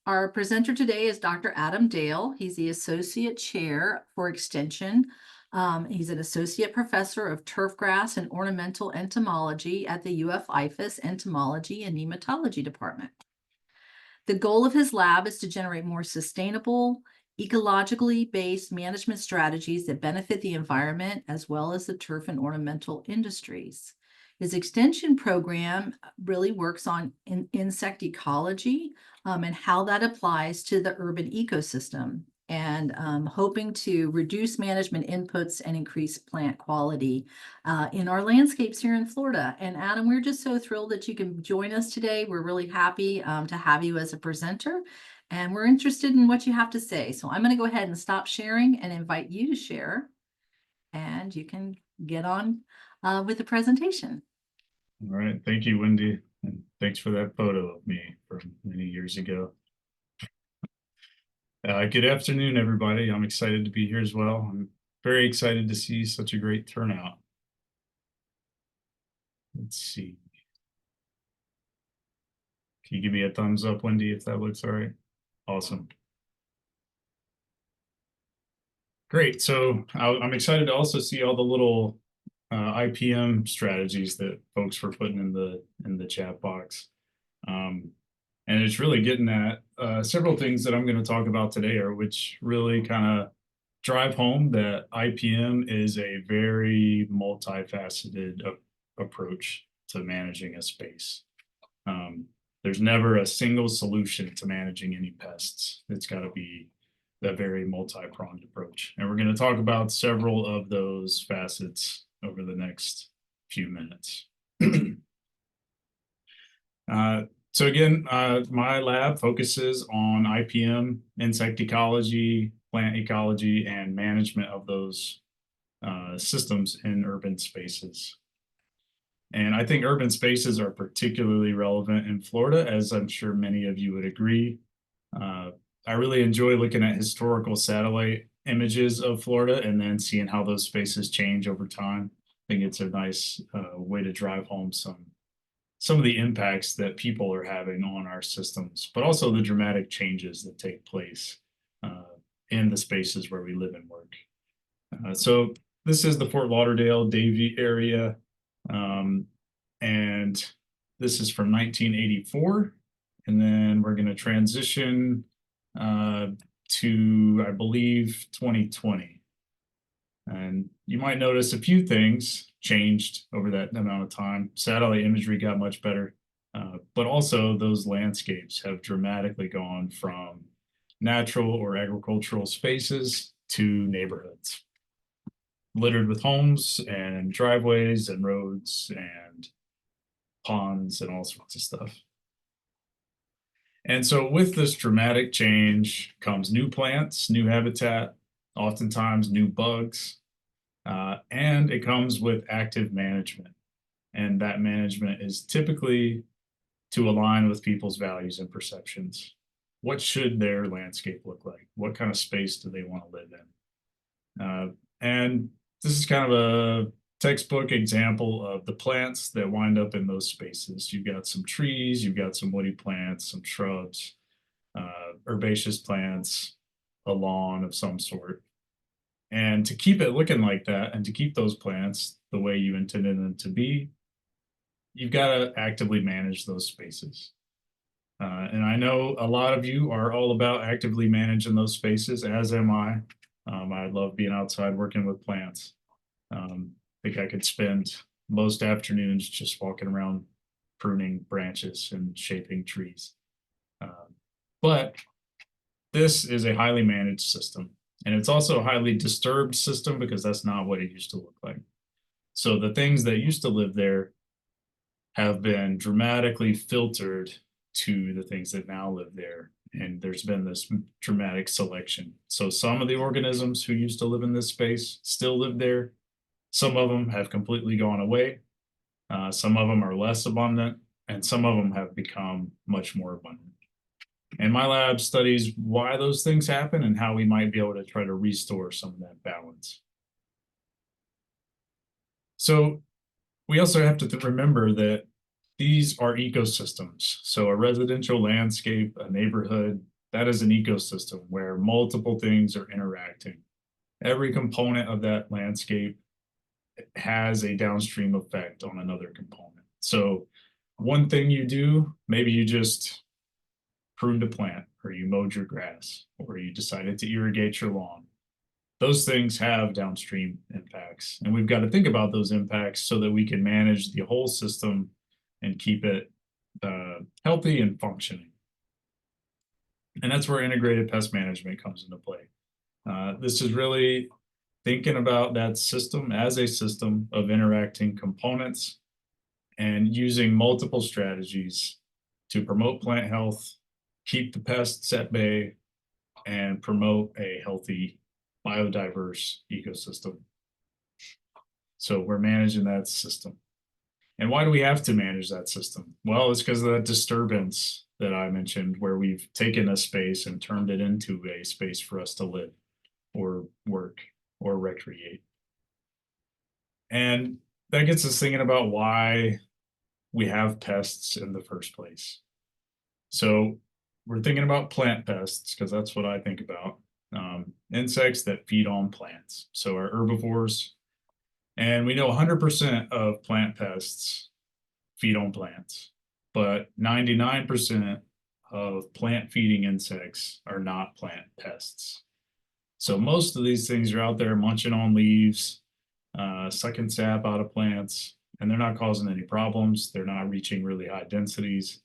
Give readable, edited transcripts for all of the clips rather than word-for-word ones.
Our presenter today is Dr. Adam Dale. He's the Associate Chair for Extension. He's an Associate Professor of Turfgrass and Ornamental Entomology at the UF IFAS Entomology and Nematology Department. The goal of his lab is to generate more sustainable, ecologically based management strategies that benefit the environment as well as the turf and ornamental industries. His extension program really works on insect ecology and how that applies to the urban ecosystem, and hoping to reduce management inputs and increase plant quality in our landscapes here in Florida. And Adam, we're just so thrilled that you can join us today. We're really happy to have you as a presenter, and we're interested in what you have to say. So I'm going to go ahead and stop sharing and invite you to share, and you can get on with the presentation. All right. Thank you, Wendy. And thanks for that photo of me from many years ago. Good afternoon, everybody. I'm excited to be here as well. I'm very excited to see such a great turnout. Let's see. Can you give me a thumbs up, Wendy, if that looks all right? Awesome. Great. So I'm excited to also see all the little IPM strategies that folks were putting in the chat box. And it's really getting at several things that I'm going to talk about today, which really kind of drive home that IPM is a very multifaceted approach to managing a space. There's never a single solution to managing any pests. It's got to be a very multi-pronged approach. And we're going to talk about several of those facets over the next few minutes. So again, my lab focuses on IPM, insect ecology, plant ecology, and management of those systems in urban spaces. And I think urban spaces are particularly relevant in Florida, as I'm sure many of you would agree. I really enjoy looking at historical satellite images of Florida and then seeing how those spaces change over time. I think it's a nice way to drive home some of the impacts that people are having on our systems, but also the dramatic changes that take place in the spaces where we live and work. So this is the Fort Lauderdale, Davie area. And this is from 1984. And then we're going to transition to, I believe, 2020. And you might notice a few things changed over that amount of time. Satellite imagery got much better, but also those landscapes have dramatically gone from natural or agricultural spaces to neighborhoods, littered with homes and driveways and roads and ponds and all sorts of stuff. And so with this dramatic change comes new plants, new habitat, oftentimes new bugs, and it comes with active management. And that management is typically to align with people's values and perceptions. What should their landscape look like? What kind of space do they want to live in? And this is kind of a textbook example of the plants that wind up in those spaces. You've got some trees, you've got some woody plants, some shrubs, herbaceous plants, a lawn of some sort. And to keep it looking like that and to keep those plants the way you intended them to be, you've got to actively manage those spaces. And I know a lot of you are all about actively managing those spaces, as am I. I love being outside working with plants. I think I could spend most afternoons just walking around pruning branches and shaping trees. But this is a highly managed system. And it's also a highly disturbed system because that's not what it used to look like. So the things that used to live there have been dramatically filtered to the things that now live there. And there's been this dramatic selection. So some of the organisms who used to live in this space still live there. Some of them have completely gone away. Some of them are less abundant, and some of them have become much more abundant. And my lab studies why those things happen and how we might be able to try to restore some of that balance. So we also have to remember that these are ecosystems. So a residential landscape, a neighborhood, That is an ecosystem where multiple things are interacting. Every component of that landscape has a downstream effect on another component. So one thing you do, maybe you just pruned a plant, or you mowed your grass, or you decided to irrigate your lawn. Those things have downstream impacts, and we've got to think about those impacts so that we can manage the whole system and keep it healthy and functioning. And that's where integrated pest management comes into play. This is really thinking about that system as a system of interacting components and using multiple strategies to promote plant health, keep the pests at bay, and promote a healthy, biodiverse ecosystem. So we're managing that system. And why do we have to manage that system? Well, it's because of that disturbance that I mentioned, where we've taken a space and turned it into a space for us to live or work or recreate. And that gets us thinking about why we have pests in the first place. So we're thinking about plant pests because that's what I think about. Insects that feed on plants. So our herbivores, and we know 100% of plant pests feed on plants, but 99% of plant feeding insects are not plant pests. So most of these things are out there munching on leaves, sucking sap out of plants, and they're not causing any problems. They're not reaching really high densities.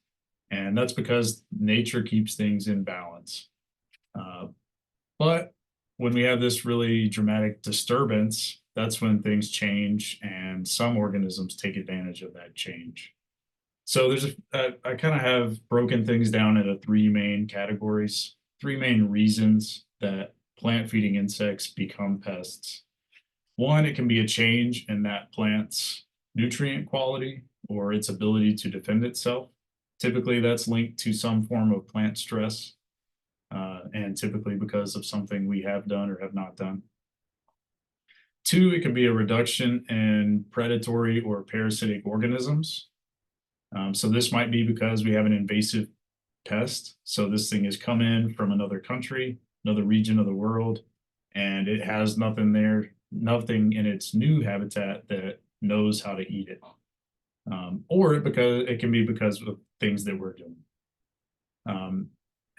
And that's because nature keeps things in balance. But when we have this really dramatic disturbance, that's when things change and some organisms take advantage of that change. So I kind of have broken things down into three main categories, three main reasons that plant feeding insects become pests. One, it can be a change in that plant's nutrient quality or its ability to defend itself. Typically, that's linked to some form of plant stress, and typically because of something we have done or have not done. Two, it can be a reduction in predatory or parasitic organisms. So this might be because we have an invasive pest. So this thing has come in from another country, another region of the world, and it has nothing there, nothing in its new habitat that knows how to eat it. Or because it can be because of things that we're doing.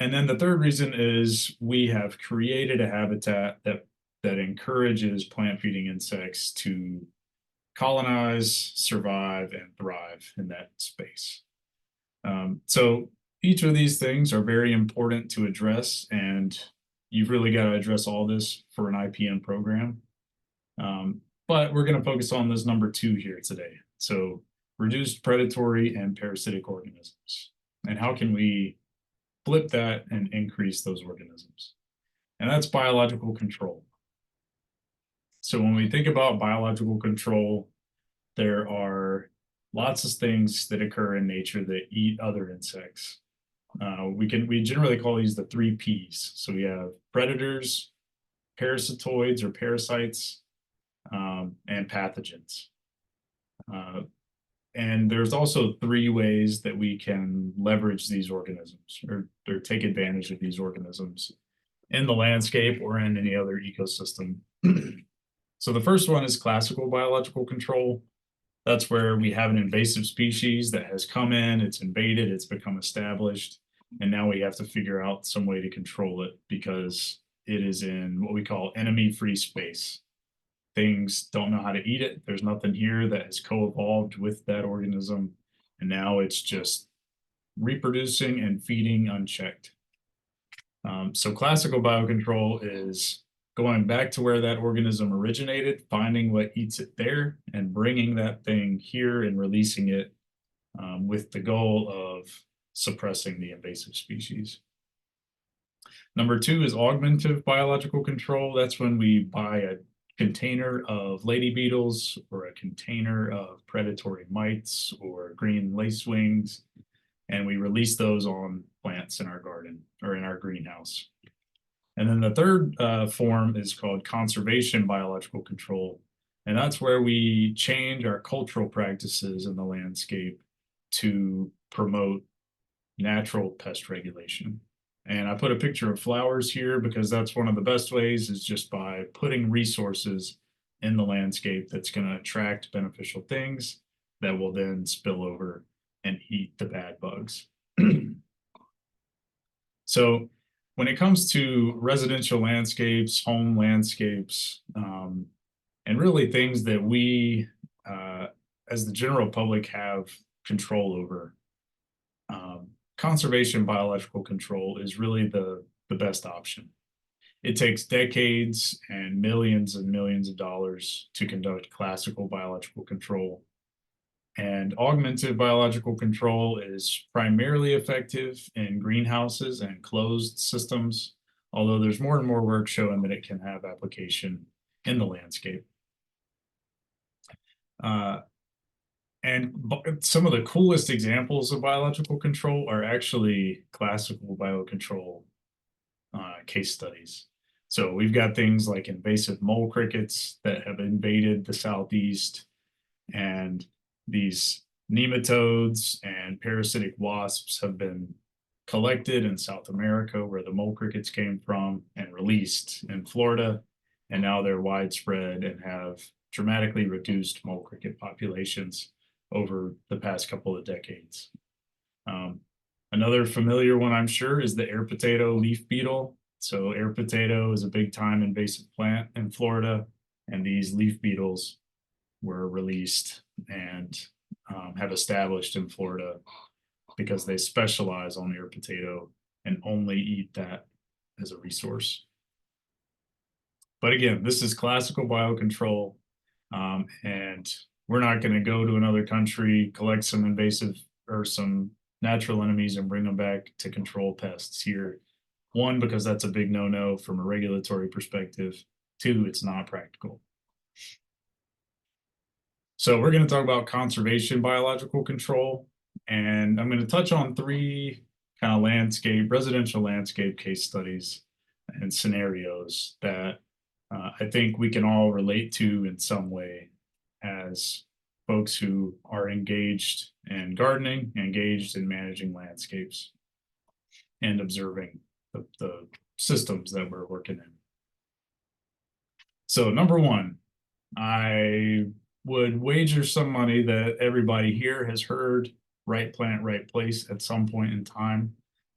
And then the third reason is we have created a habitat that encourages plant feeding insects to colonize, survive, and thrive in that space. So each of these things are very important to address, and you've really got to address all this for an IPM program. But we're going to focus on this number two here today. So reduced predatory and parasitic organisms. And how can we flip that and increase those organisms? And that's biological control. So when we think about biological control, there are lots of things that occur in nature that eat other insects. We generally call these the three Ps. So we have predators, parasitoids or parasites, and pathogens. And there's also three ways that we can leverage these organisms or take advantage of these organisms in the landscape or in any other ecosystem. So the first one is classical biological control. That's where we have an invasive species that has come in, it's invaded, it's become established, and now we have to figure out some way to control it because it is in what we call enemy-free space. Things don't know how to eat it. There's nothing here that has co-evolved with that organism, and now it's just reproducing and feeding unchecked. So classical biocontrol is going back to where that organism originated, finding what eats it there, and bringing that thing here and releasing it with the goal of suppressing the invasive species. Number two is augmentative biological control. That's when we buy a container of lady beetles or a container of predatory mites or green lacewings, and we release those on plants in our garden or in our greenhouse. And then the third form is called conservation biological control. And that's where we change our cultural practices in the landscape to promote natural pest regulation. And I put a picture of flowers here because that's one of the best ways, is just by putting resources in the landscape that's going to attract beneficial things that will then spill over and eat the bad bugs. So when it comes to residential landscapes, home landscapes, and really things that we, as the general public, have control over, conservation biological control is really the best option. It takes decades and millions of dollars to conduct classical biological control. And augmented biological control is primarily effective in greenhouses and closed systems, although there's more and more work showing that it can have application in the landscape. And some of the coolest examples of biological control are actually classical biocontrol case studies. So we've got things like invasive mole crickets that have invaded the Southeast, and these nematodes and parasitic wasps have been collected in South America, where the mole crickets came from, and released in Florida. And now they're widespread and have dramatically reduced mole cricket populations over the past couple of decades. Another familiar one, I'm sure, is the air potato leaf beetle. So air potato is a big time invasive plant in Florida, and these leaf beetles were released and have established in Florida because they specialize on air potato and only eat that as a resource. But again, this is classical biocontrol, and we're not going to go to another country, collect some invasive or some natural enemies and bring them back to control pests here. One, because that's a big no-no from a regulatory perspective. Two, it's not practical. So we're going to talk about conservation biological control, and I'm going to touch on three kind of residential landscape case studies and scenarios that I think we can all relate to in some way as folks who are engaged in gardening, engaged in managing landscapes, and observing the systems that we're working in. So number one, I would wager some money that everybody here has heard right plant, right place at some point in time.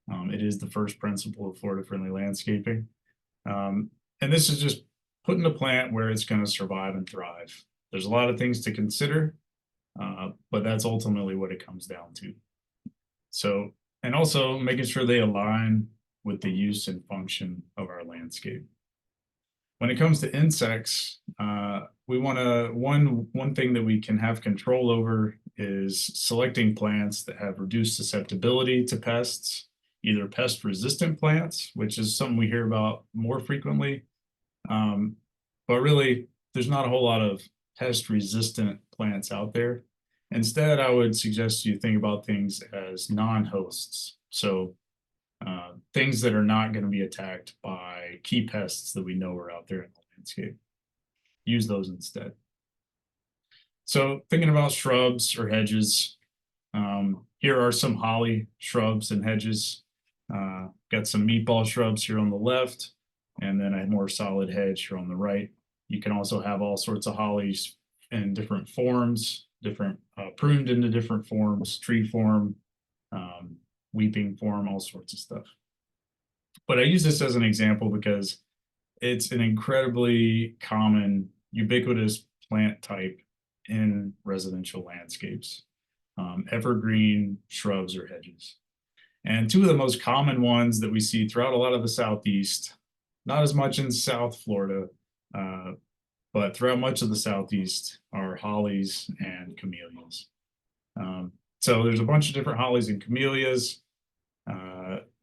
It is the first principle of Florida friendly landscaping. And this is just putting a plant where it's going to survive and thrive. There's a lot of things to consider, but that's ultimately what it comes down to. So, and also making sure they align with the use and function of our landscape. When it comes to insects, we want to, one thing that we can have control over is selecting plants that have reduced susceptibility to pests, either pest resistant plants, which is something we hear about more frequently. But really, there's not a whole lot of pest resistant plants out there. Instead, I would suggest you think about things as non-hosts. So things that are not going to be attacked by key pests that we know are out there in the landscape. Use those instead. So thinking about shrubs or hedges, here are some holly shrubs and hedges. Got some meatball shrubs here on the left, and then a more solid hedge here on the right. You can also have all sorts of hollies in different forms, pruned into different forms, tree form, weeping form, all sorts of stuff. But I use this as an example because it's an incredibly common, ubiquitous plant type in residential landscapes, evergreen shrubs or hedges. And two of the most common ones that we see throughout a lot of the Southeast, not as much in South Florida, but throughout much of the Southeast, are hollies and camellias. So there's a bunch of different hollies and camellias.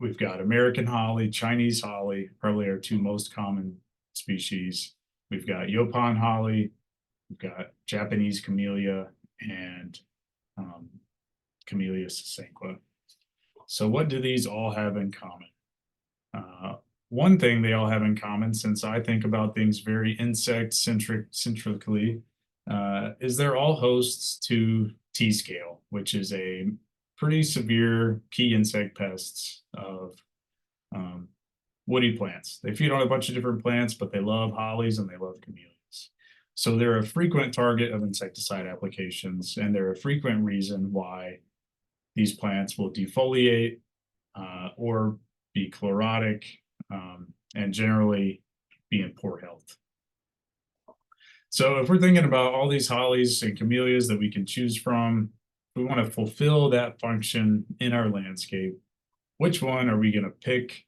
We've got American holly, Chinese holly, probably our two most common species. We've got Yaupon holly, we've got Japanese camellia, and Camellia sasanqua. So what do these all have in common? One thing they all have in common, since I think about things very insect-centrically, is they're all hosts to T-scale, which is a pretty severe key insect pests of woody plants. They feed on a bunch of different plants, but they love hollies and they love camellias. So they're a frequent target of insecticide applications, and they're a frequent reason why these plants will defoliate or be chlorotic and generally be in poor health. So if we're thinking about all these hollies and camellias that we can choose from, we want to fulfill that function in our landscape. Which one are we going to pick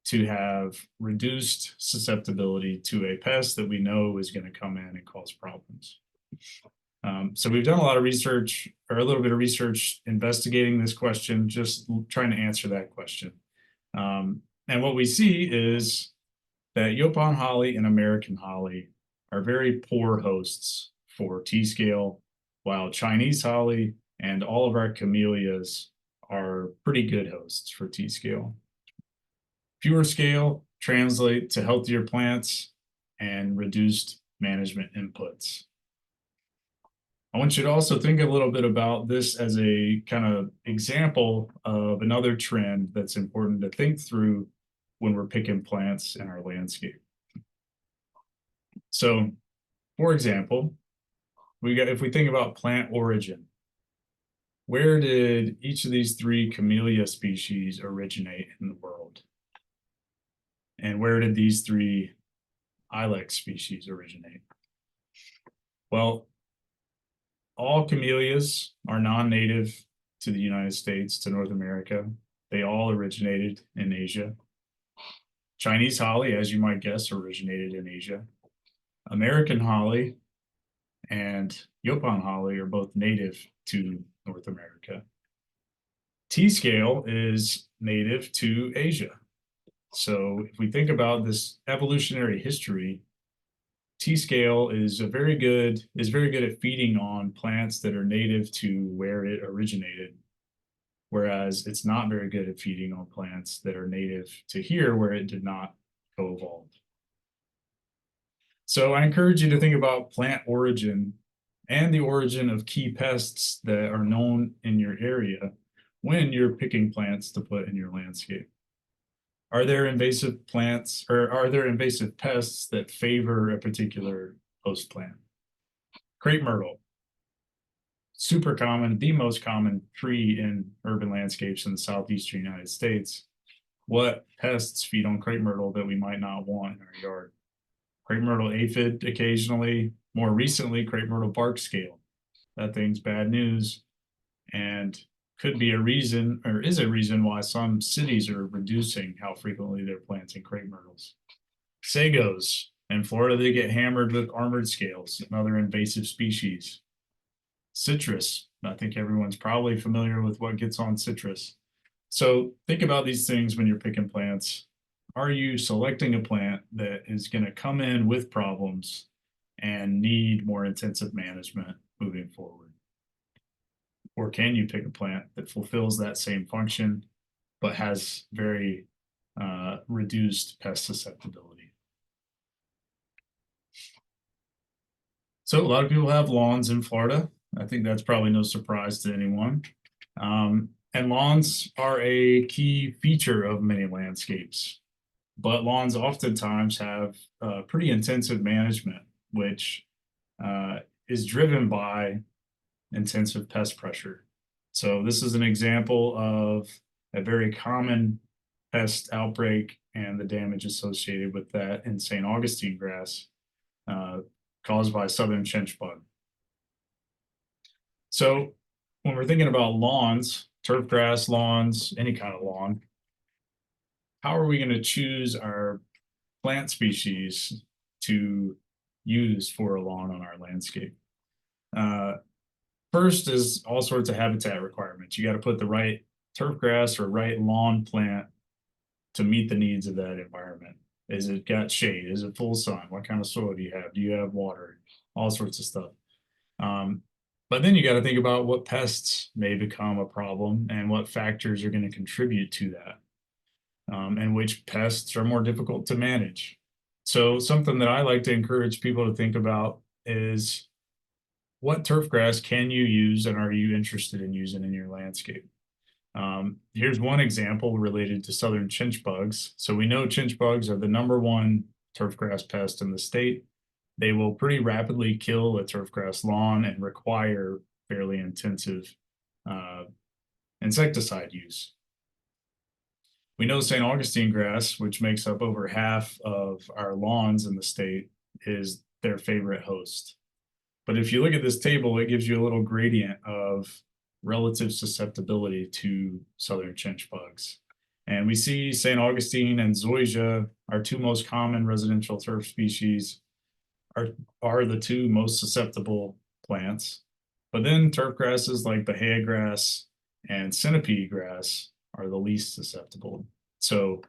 to have reduced susceptibility to a pest that we know is going to come in and cause problems? So we've done a lot of research, or a little bit of research investigating this question, just trying to answer that question. And what we see is that Yopon holly and American holly are very poor hosts for T-scale, while Chinese holly and all of our camellias are pretty good hosts for T-scale. Fewer scale translate to healthier plants and reduced management inputs. I want you to also think a little bit about this as a kind of example of another trend that's important to think through when we're picking plants in our landscape. So, for example, if we think about plant origin, where did each of these three camellia species originate in the world? And where did these three ilex species originate? Well, all camellias are non-native to the United States, to North America. They all originated in Asia. Chinese holly, as you might guess, originated in Asia. American holly and Yopon holly are both native to North America. T-scale is native to Asia. So if we think about this evolutionary history, T-scale is very good at feeding on plants that are native to where it originated, whereas it's not very good at feeding on plants that are native to here where it did not co-evolve. So I encourage you to think about plant origin and the origin of key pests that are known in your area when you're picking plants to put in your landscape. Are there invasive plants, or are there invasive pests that favor a particular host plant? Crepe myrtle, super common, the most common tree in urban landscapes in the southeastern United States. What pests feed on crepe myrtle that we might not want in our yard? Crepe myrtle aphid occasionally, more recently, crepe myrtle bark scale. That thing's bad news and could be a reason, or is a reason, why some cities are reducing how frequently they're planting crepe myrtles. Sagos, in Florida, they get hammered with armored scales and other invasive species. Citrus, I think everyone's probably familiar with what gets on citrus. So think about these things when you're picking plants. Are you selecting a plant that is going to come in with problems and need more intensive management moving forward? Or can you pick a plant that fulfills that same function, but has very reduced pest susceptibility? So a lot of people have lawns in Florida. I think that's probably no surprise to anyone. And lawns are a key feature of many landscapes, but lawns oftentimes have pretty intensive management, which is driven by intensive pest pressure. So this is an example of a very common pest outbreak and the damage associated with that in St. Augustine grass caused by southern chinch bug. So when we're thinking about lawns, turf grass lawns, any kind of lawn, how are we going to choose our plant species to use for a lawn on our landscape? First is all sorts of habitat requirements. You got to put the right turf grass or right lawn plant to meet the needs of that environment. Is it got shade? Is it full sun? What kind of soil do you have? Do you have water? All sorts of stuff. But then you got to think about what pests may become a problem and what factors are going to contribute to that, and which pests are more difficult to manage. So something that I like to encourage people to think about is, what turf grass can you use and are you interested in using in your landscape? Here's one example related to southern chinch bugs. So we know chinch bugs are the #1 turfgrass pest in the state. They will pretty rapidly kill a turfgrass lawn and require fairly intensive uh, insecticide use. We know St. Augustine grass, which makes up over half of our lawns in the state, is their favorite host. But if you look at this table, it gives you a little gradient of relative susceptibility to southern chinch bugs. And we see St. Augustine and zoysia, our two most common residential turf species, are, are the two most susceptible plants. But then turf grasses like Bahia grass and centipede grass are the least susceptible. So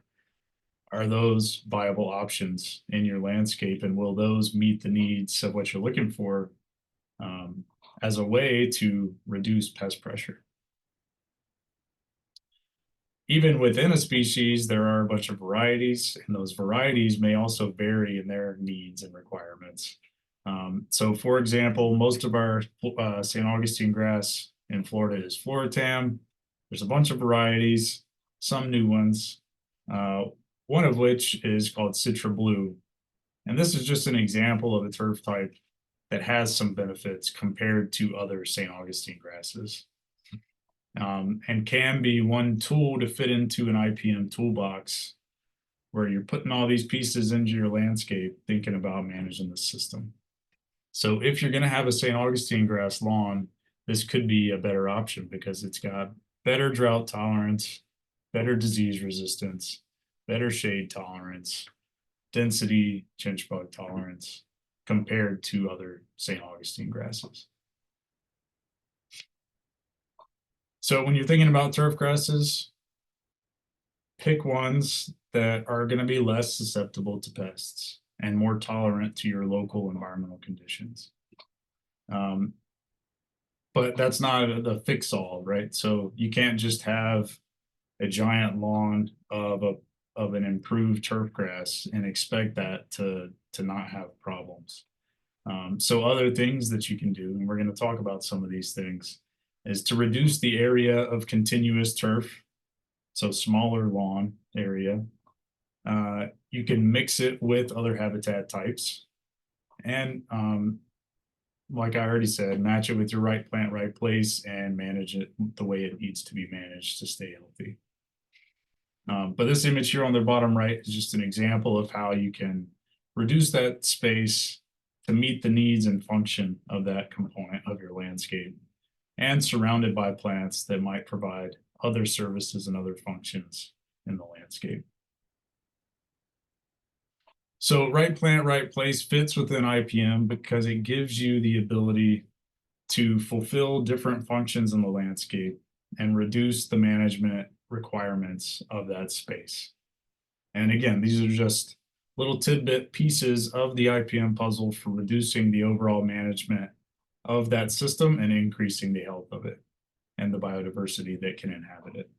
are those viable options in your landscape, and will those meet the needs of what you're looking for um, as a way to reduce pest pressure? Even within a species, there are a bunch of varieties, and those varieties may also vary in their needs and requirements. So, for example, most of our St. Augustine grass in Florida is Floritam. There's a bunch of varieties, some new ones, uh, one of which is called Citra Blue. And this is just an example of a turf type that has some benefits compared to other St. Augustine grasses, and can be one tool to fit into an IPM toolbox where you're putting all these pieces into your landscape, thinking about managing the system. So if you're going to have a St. Augustine grass lawn, this could be a better option because it's got better drought tolerance, better disease resistance, better shade tolerance, density, chinch bug tolerance compared to other St. Augustine grasses. So when you're thinking about turf grasses, pick ones that are going to be less susceptible to pests and more tolerant to your local environmental conditions. Um, but that's not the fix all, right? So you can't just have a giant lawn of an improved turf grass and expect that to not have problems. So other things that you can do, and we're going to talk about some of these things, is to reduce the area of continuous turf, so smaller lawn area. You can mix it with other habitat types, and like I already said, match it with your right plant, right place, and manage it the way it needs to be managed to stay healthy. But this image here on the bottom right is just an example of how you can reduce that space to meet the needs and function of that component of your landscape, and surrounded by plants that might provide other services and other functions in the landscape. So right plant, right place fits within IPM because it gives you the ability to fulfill different functions in the landscape and reduce the management requirements of that space. And again, these are just little tidbit pieces of the IPM puzzle for reducing the overall management of that system and increasing the health of it and the biodiversity that can inhabit it.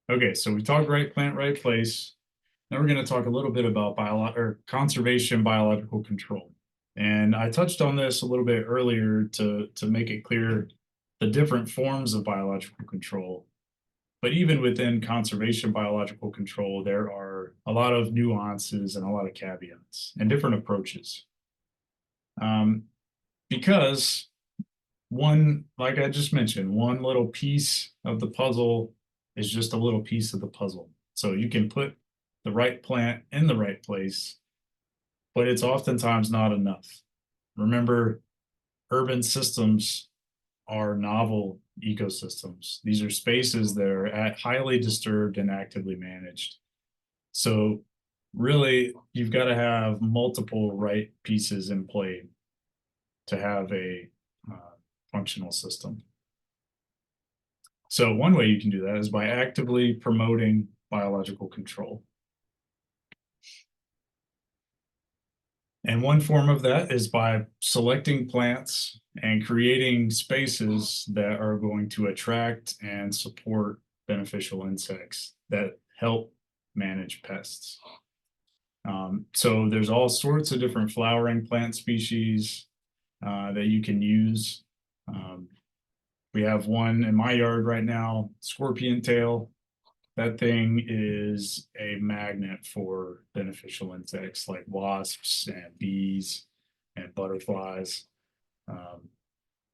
Okay, so we talked right plant, right place. Now we're going to talk a little bit about conservation biological control. And I touched on this a little bit earlier to make it clear the different forms of biological control. But even within conservation biological control, there are a lot of nuances and a lot of caveats and different approaches. Because one, like I just mentioned, one little piece of the puzzle is just a little piece of the puzzle. So you can put the right plant in the right place, but it's oftentimes not enough. Remember, urban systems are novel ecosystems. These are spaces that are highly disturbed and actively managed. So really, you've got to have multiple right pieces in play to have a functional system. So one way you can do that is by actively promoting biological control. And one form of that is by selecting plants and creating spaces that are going to attract and support beneficial insects that help manage pests. So there's all sorts of different flowering plant species that you can use We have one in my yard right now, scorpion tail. That thing is a magnet for beneficial insects like wasps and bees and butterflies. Um,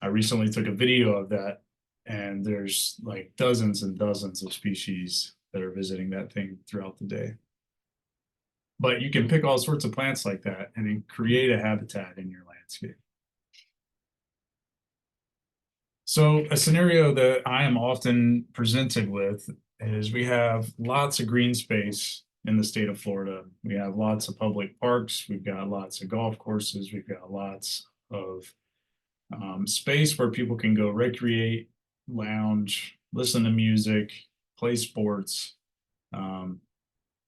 I recently took a video of that, and there's like dozens and dozens of species that are visiting that thing throughout the day. But you can pick all sorts of plants like that and then create a habitat in your landscape. So a scenario that I am often presented with is we have lots of green space in the state of Florida. We have lots of public parks. We've got lots of golf courses. We've got lots of space where people can go recreate, lounge, listen to music, play sports. Um,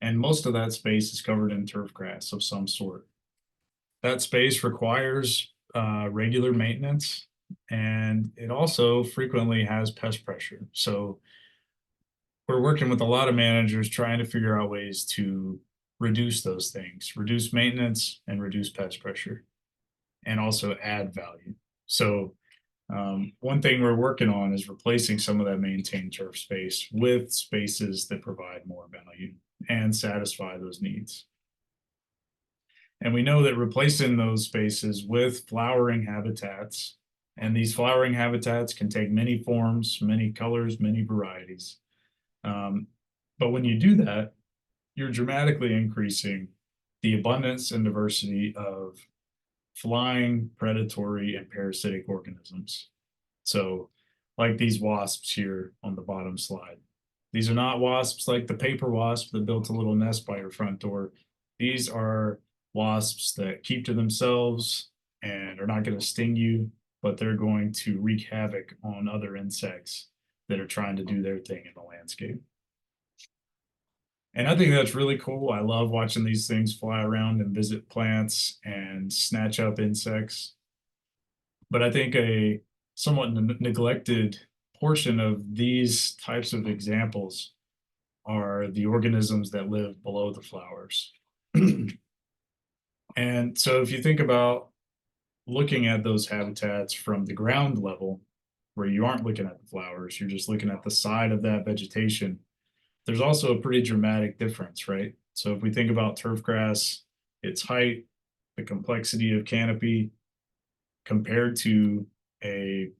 and most of that space is covered in turf grass of some sort. That space requires regular maintenance, and it also frequently has pest pressure. So we're working with a lot of managers trying to figure out ways to reduce those things, reduce maintenance and reduce pest pressure, and also add value. So one thing we're working on is replacing some of that maintained turf space with spaces that provide more value and satisfy those needs. And we know that replacing those spaces with flowering habitats, and these flowering habitats can take many forms, many colors, many varieties. Um, but when you do that, you're dramatically increasing the abundance and diversity of flying, predatory, and parasitic organisms. So, like these wasps here on the bottom slide. These are not wasps like the paper wasp that built a little nest by your front door. These are wasps that keep to themselves and are not going to sting you, but they're going to wreak havoc on other insects that are trying to do their thing in the landscape. And I think that's really cool. I love watching these things fly around and visit plants and snatch up insects. But I think a somewhat neglected portion of these types of examples are the organisms that live below the flowers. And so if you think about looking at those habitats from the ground level, where you aren't looking at the flowers, you're just looking at the side of that vegetation, there's also a pretty dramatic difference, right? So if we think about turf grass, its height, the complexity of canopy compared to a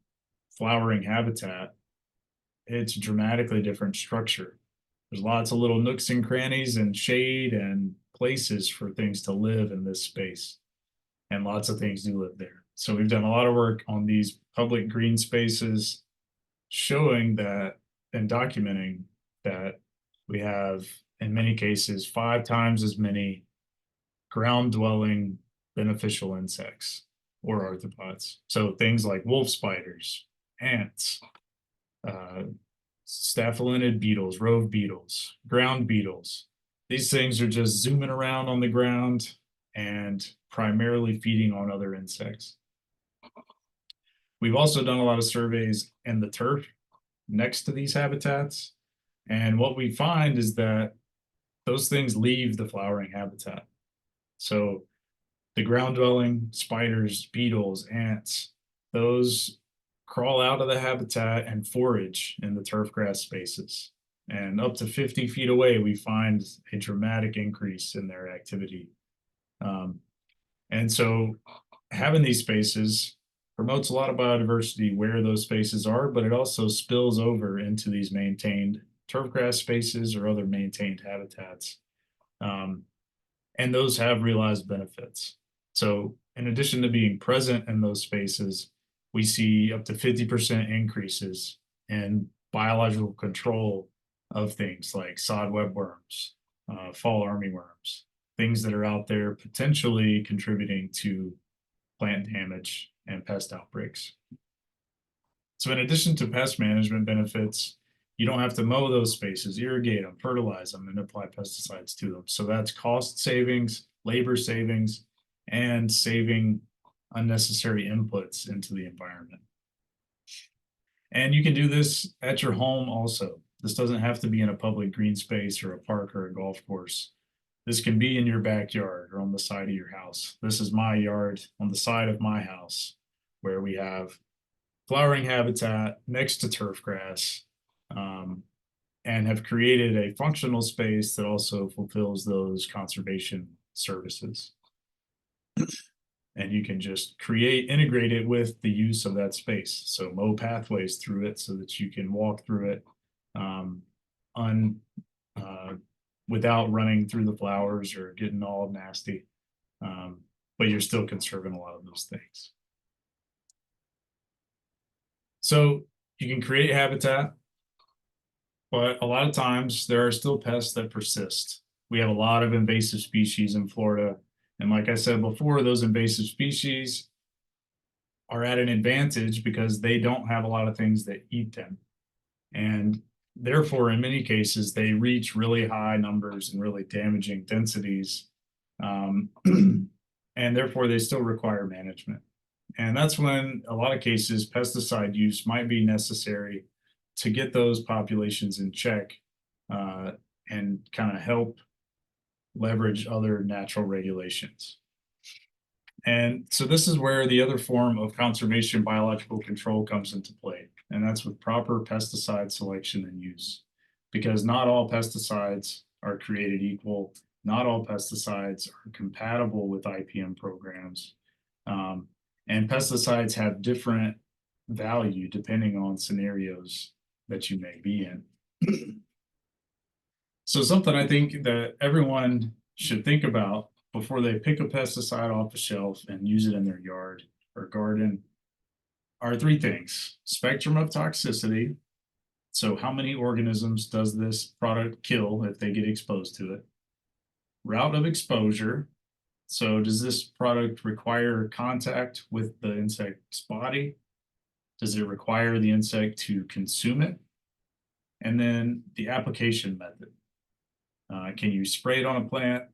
flowering habitat, it's a dramatically different structure. There's lots of little nooks and crannies and shade and places for things to live in this space. And lots of things do live there. So we've done a lot of work on these public green spaces, showing that and documenting that we have, in many cases, 5 times as many ground dwelling beneficial insects or arthropods. So things like wolf spiders, ants, uh, staphylintid beetles, rove beetles, ground beetles. These things are just zooming around on the ground and primarily feeding on other insects. We've also done a lot of surveys in the turf next to these habitats. And what we find is that those things leave the flowering habitat. So the ground dwelling spiders, beetles, ants, those crawl out of the habitat and forage in the turf grass spaces. And up to 50 feet away, we find a dramatic increase in their activity. And so having these spaces promotes a lot of biodiversity where those spaces are, but it also spills over into these maintained turf grass spaces or other maintained habitats. Um, and those have realized benefits. So in addition to being present in those spaces, we see up to 50% increases in biological control of things like sod webworms, fall armyworms, things that are out there potentially contributing to plant damage and pest outbreaks. So in addition to pest management benefits, you don't have to mow those spaces, irrigate them, fertilize them, and apply pesticides to them. So that's cost savings, labor savings, and saving unnecessary inputs into the environment. And you can do this at your home also. This doesn't have to be in a public green space or a park or a golf course. This can be in your backyard or on the side of your house. This is my yard on the side of my house where we have flowering habitat next to turf grass, and have created a functional space that also fulfills those conservation services. And you can just integrate it with the use of that space. So mow pathways through it so that you can walk through it um, un, uh, without running through the flowers or getting all nasty. But you're still conserving a lot of those things. So you can create habitat, but a lot of times there are still pests that persist. We have a lot of invasive species in Florida. And like I said before, those invasive species are at an advantage because they don't have a lot of things that eat them. And therefore, in many cases, they reach really high numbers and really damaging densities. And therefore, they still require management. And that's when a lot of cases, pesticide use might be necessary to get those populations in check uh, and kind of help leverage other natural regulations. And so this is where the other form of conservation biological control comes into play, and that's with proper pesticide selection and use. Because not all pesticides are created equal, not all pesticides are compatible with IPM programs, and pesticides have different value depending on scenarios that you may be in. So something I think that everyone should think about before they pick a pesticide off the shelf and use it in their yard or garden are three things: spectrum of toxicity. So how many organisms does this product kill if they get exposed to it? Route of exposure. So does this product require contact with the insect's body? Does it require the insect to consume it? And then the application method. Can you spray it on a plant?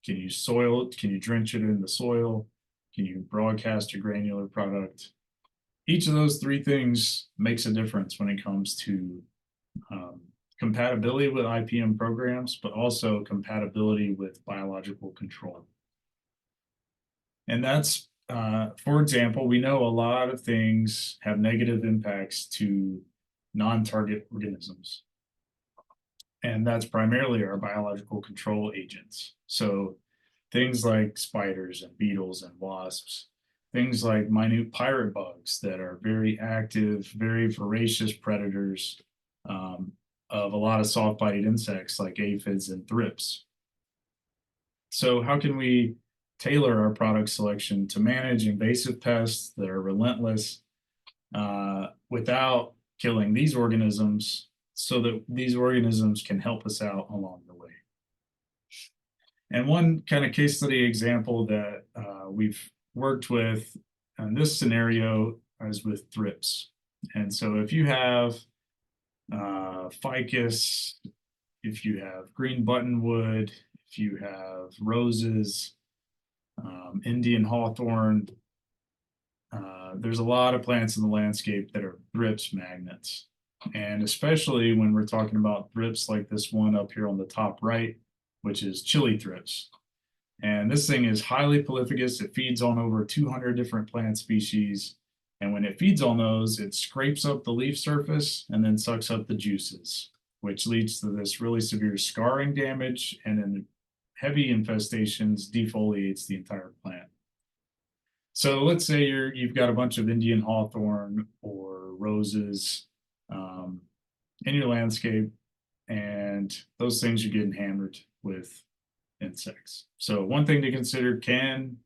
Can you soil it? Can you drench it in the soil? Can you broadcast a granular product? Each of those three things makes a difference when it comes to compatibility with IPM programs, but also compatibility with biological control. And that's, for example, we know a lot of things have negative impacts to non-target organisms. And that's primarily our biological control agents. So things like spiders and beetles and wasps, things like minute pirate bugs that are very active, very voracious predators of a lot of soft-bodied insects like aphids and thrips. So how can we tailor our product selection to manage invasive pests that are relentless without killing these organisms so that these organisms can help us out along the way? And one kind of case study example that we've worked with in this scenario is with thrips. And so if you have ficus, if you have green buttonwood, if you have roses, Indian hawthorn, there's a lot of plants in the landscape that are thrips magnets. And especially when we're talking about thrips like this one up here on the top right, which is chili thrips. And this thing is highly prolificous. It feeds on over 200 different plant species. And when it feeds on those, it scrapes up the leaf surface and then sucks up the juices, which leads to this really severe scarring damage, and in heavy infestations, defoliates the entire plant. So let's say you've got a bunch of Indian hawthorn or roses in your landscape, and those things are getting hammered with insects. So one thing to consider: can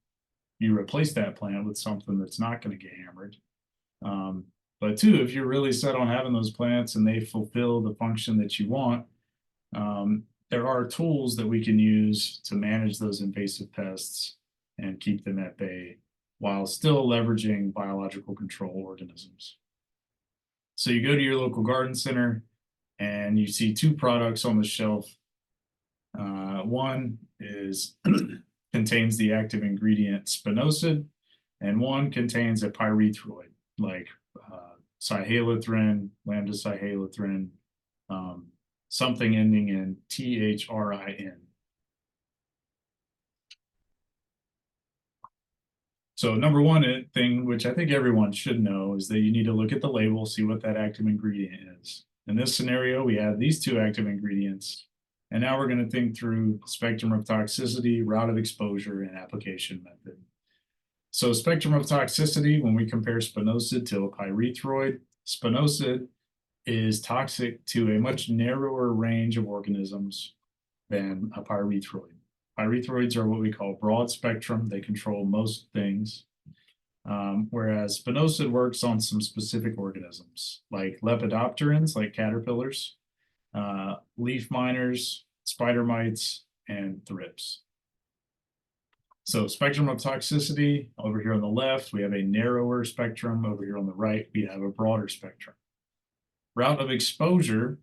you replace that plant with something that's not going to get hammered? But two, if you're really set on having those plants and they fulfill the function that you want, there are tools that we can use to manage those invasive pests and keep them at bay while still leveraging biological control organisms. So you go to your local garden center and you see two products on the shelf. One is contains the active ingredient spinosad, and one contains a pyrethroid like cyhalothrin, lambda cyhalothrin, something ending in THRIN. So number one thing, which I think everyone should know, is that you need to look at the label, see what that active ingredient is. In this scenario, we have these two active ingredients. And now we're going to think through spectrum of toxicity, route of exposure, and application method. So spectrum of toxicity, when we compare spinosad to a pyrethroid, spinosad is toxic to a much narrower range of organisms than a pyrethroid. Pyrethroids are what we call broad spectrum. They control most things. Whereas spinosad works on some specific organisms like lepidopterans, like caterpillars, leaf miners, spider mites, and thrips. So spectrum of toxicity, over here on the left, we have a narrower spectrum. Over here on the right, we have a broader spectrum. Route of exposure,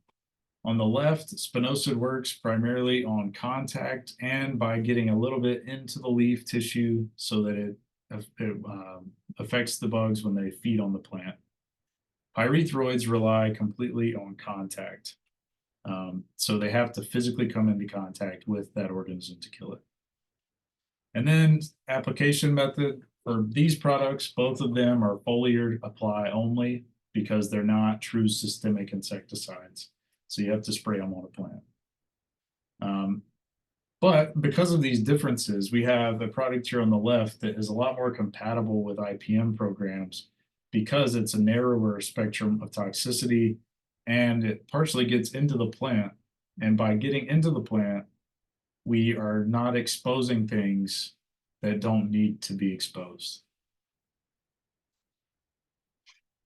on the left, spinosad works primarily on contact and by getting a little bit into the leaf tissue so that it affects the bugs when they feed on the plant. Pyrethroids rely completely on contact. So they have to physically come into contact with that organism to kill it. And then application method for these products, both of them are foliar apply only because they're not true systemic insecticides. So you have to spray them on a plant. But because of these differences, we have a product here on the left that is a lot more compatible with IPM programs because it's a narrower spectrum of toxicity and it partially gets into the plant. And by getting into the plant, we are not exposing things that don't need to be exposed.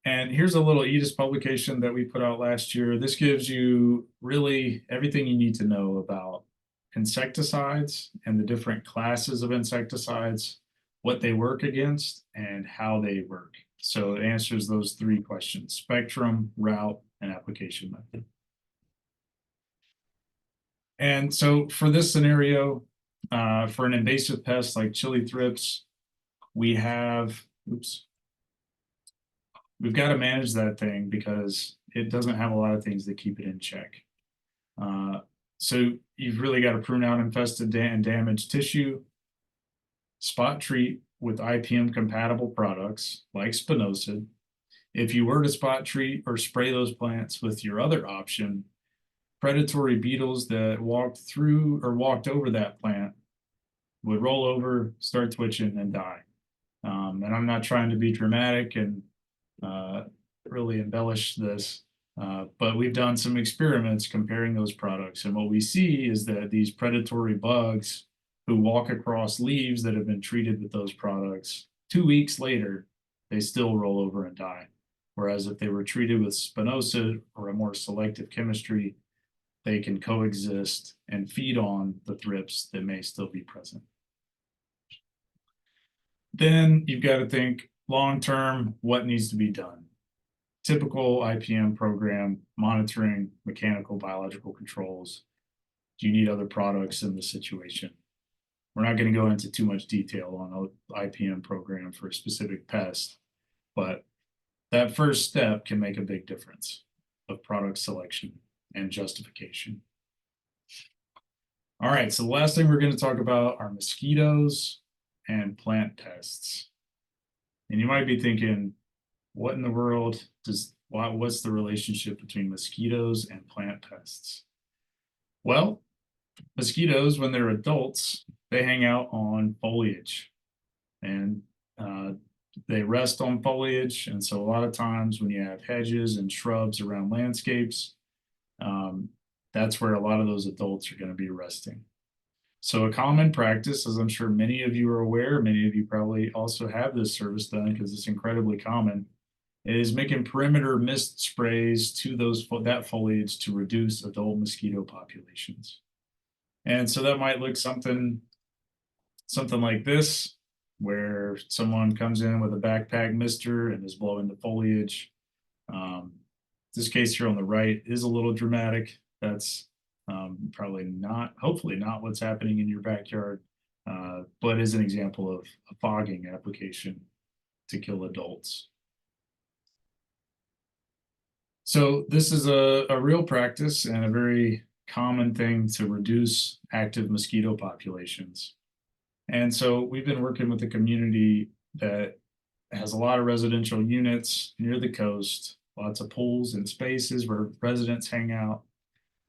And here's a little EDIS publication that we put out last year. This gives you really everything you need to know about insecticides and the different classes of insecticides, what they work against, and how they work. So it answers those three questions: spectrum, route, and application method. And so for this scenario, for an invasive pest like chili thrips, we've got to manage that thing because it doesn't have a lot of things that keep it in check. So you've really got to prune out infested and damaged tissue, spot treat with IPM compatible products like spinosad. If you were to spot treat or spray those plants with your other option, predatory beetles that walked through or walked over that plant would roll over, start twitching, and die. And I'm not trying to be dramatic and really embellish this, but we've done some experiments comparing those products. And what we see is that these predatory bugs who walk across leaves that have been treated with those products, 2 weeks later, they still roll over and die. Whereas if they were treated with spinosad or a more selective chemistry, they can coexist and feed on the thrips that may still be present. Then you've got to think long-term, what needs to be done? Typical IPM program, monitoring mechanical biological controls. Do you need other products in the situation? We're not going to go into too much detail on an IPM program for a specific pest, but that first step can make a big difference of product selection and justification. All right, so the last thing we're going to talk about are mosquitoes and plant pests. And you might be thinking, what in the world what's the relationship between mosquitoes and plant pests? Well, mosquitoes, when they're adults, they hang out on foliage and they rest on foliage. And so a lot of times when you have hedges and shrubs around landscapes, that's where a lot of those adults are going to be resting. So a common practice, as I'm sure many of you are aware, many of you probably also have this service done because it's incredibly common, is making perimeter mist sprays to that foliage to reduce adult mosquito populations. And so that might look something like this, where someone comes in with a backpack mister and is blowing the foliage. This case here on the right is a little dramatic. That's probably not, hopefully not what's happening in your backyard, but is an example of a fogging application to kill adults. So this is a real practice and a very common thing to reduce active mosquito populations. And so we've been working with the community that has a lot of residential units near the coast, lots of pools and spaces where residents hang out,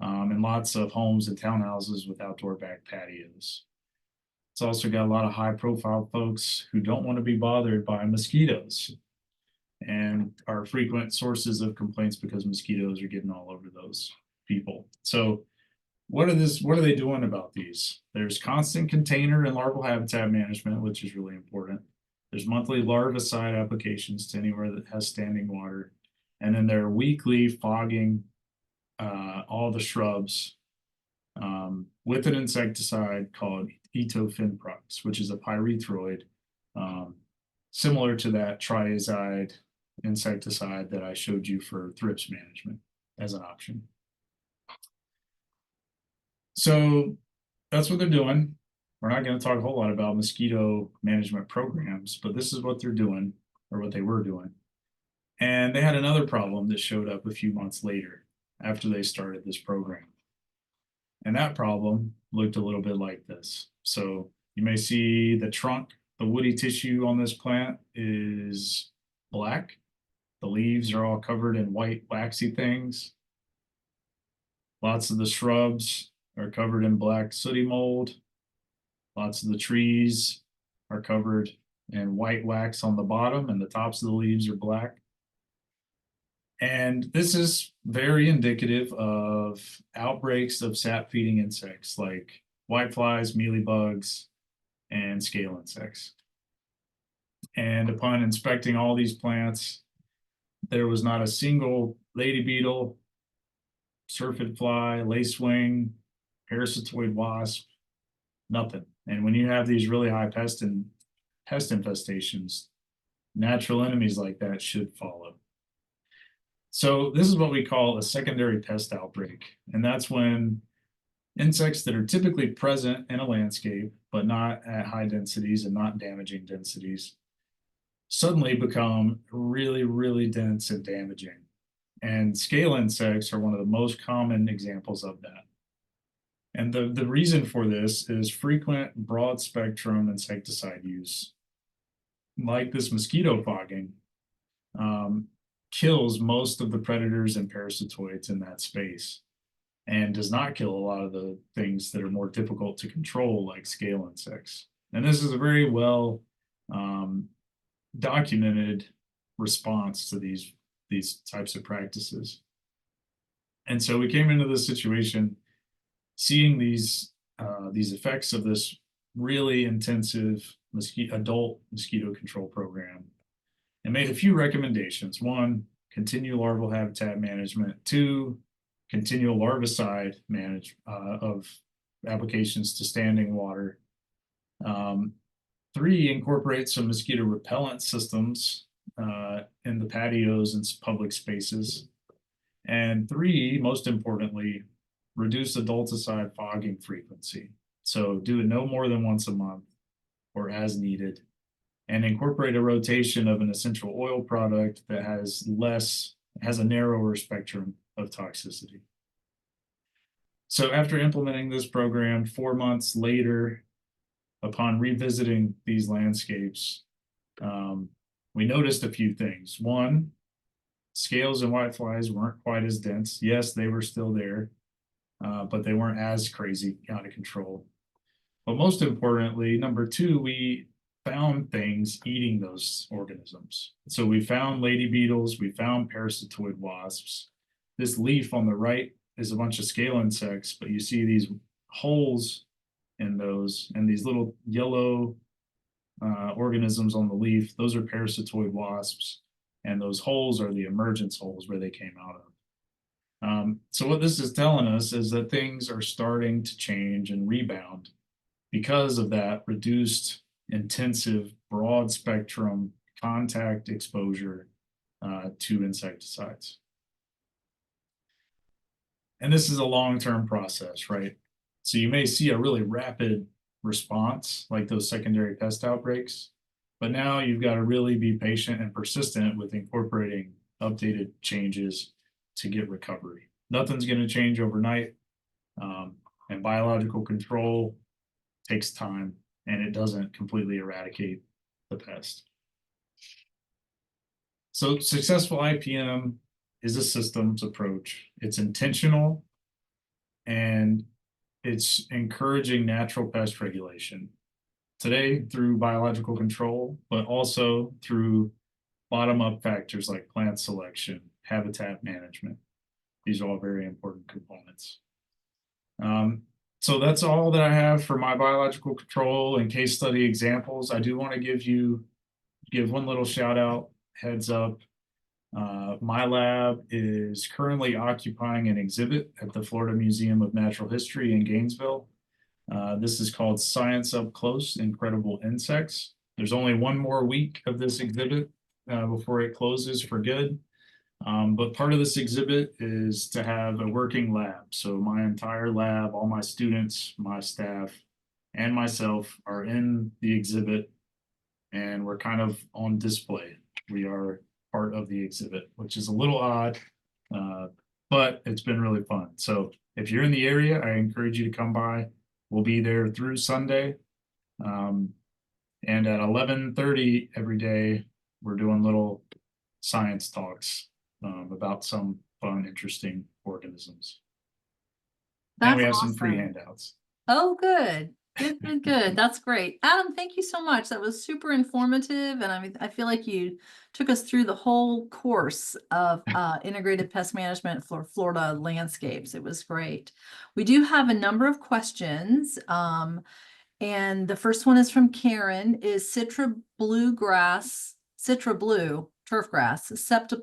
and lots of homes and townhouses with outdoor back patios. It's also got a lot of high profile folks who don't want to be bothered by mosquitoes and are frequent sources of complaints because mosquitoes are getting all over those people. So what are they doing about these? There's constant container and larval habitat management, which is really important. There's monthly larvicide applications to anywhere that has standing water. And then there are weekly fogging all the shrubs with an insecticide called etofinprox, which is a pyrethroid, similar to that triazide insecticide that I showed you for thrips management as an option. So that's what they're doing. We're not going to talk a whole lot about mosquito management programs, but this is what they're doing, or what they were doing. And they had another problem that showed up a few months later after they started this program. And that problem looked a little bit like this. So you may see the trunk, the woody tissue on this plant is black. The leaves are all covered in white waxy things. Lots of the shrubs are covered in black sooty mold. Lots of the trees are covered in white wax on the bottom, and the tops of the leaves are black. And this is very indicative of outbreaks of sap-feeding insects like whiteflies, mealybugs, and scale insects. And upon inspecting all these plants, there was not a single lady beetle, syrphid fly, lacewing, parasitoid wasp, nothing. And when you have these really high pest infestations, natural enemies like that should follow. So this is what we call a secondary pest outbreak. And that's when insects that are typically present in a landscape, but not at high densities and not damaging densities, suddenly become really, really dense and damaging. And scale insects are one of the most common examples of that. And the reason for this is frequent broad spectrum insecticide use, like this mosquito fogging, kills most of the predators and parasitoids in that space and does not kill a lot of the things that are more difficult to control, like scale insects. And this is a very well documented response to these types of practices. And so we came into this situation seeing these effects of this really intensive adult mosquito control program, and made a few recommendations. One, continue larval habitat management. Two, continual larvicide of applications to standing water. Three, incorporate some mosquito repellent systems in the patios and public spaces. And three, most importantly, reduce adulticide fogging frequency. So do it no more than once a month or as needed, and incorporate a rotation of an essential oil product that has a narrower spectrum of toxicity. So after implementing this program 4 months later, upon revisiting these landscapes, we noticed a few things. One, scales and whiteflies weren't quite as dense. Yes, they were still there, but they weren't as crazy out of control. But most importantly, number two, we found things eating those organisms. So we found lady beetles, we found parasitoid wasps. This leaf on the right is a bunch of scale insects, but you see these holes in those, and these little yellow organisms on the leaf. Those are parasitoid wasps, and those holes are the emergence holes where they came out of. So what this is telling us is that things are starting to change and rebound because of that reduced, intensive, broad spectrum contact exposure to insecticides. And this is a long-term process, right? So you may see a really rapid response like those secondary pest outbreaks, but now you've got to really be patient and persistent with incorporating updated changes to get recovery. Nothing's going to change overnight, and biological control takes time, and it doesn't completely eradicate the pest. So successful IPM is a systems approach. It's intentional and it's encouraging natural pest regulation. Today through biological control, but also through bottom-up factors like plant selection, habitat management. These are all very important components. Um, so that's all that I have for my biological control and case study examples. I do want to give one little shout out, heads up. My lab is currently occupying an exhibit at the Florida Museum of Natural History in Gainesville. This is called Science Up Close, Incredible Insects. There's only one more week of this exhibit before it closes for good. But part of this exhibit is to have a working lab. So my entire lab, all my students, my staff, and myself are in the exhibit, and we're kind of on display. We are part of the exhibit, which is a little odd, but it's been really fun. So if you're in the area, I encourage you to come by. We'll be there through Sunday. And at 11:30 every day, we're doing little science talks about some fun, interesting organisms. And we That's have some free awesome. handouts. Oh, good. Good, good, good. That's great. Adam, thank you so much. That was super informative. And I mean, I feel like you took us through the whole course of integrated pest management for Florida landscapes. It was great. We do have a number of questions. And the first one is from Karen. Is Citra blue turfgrass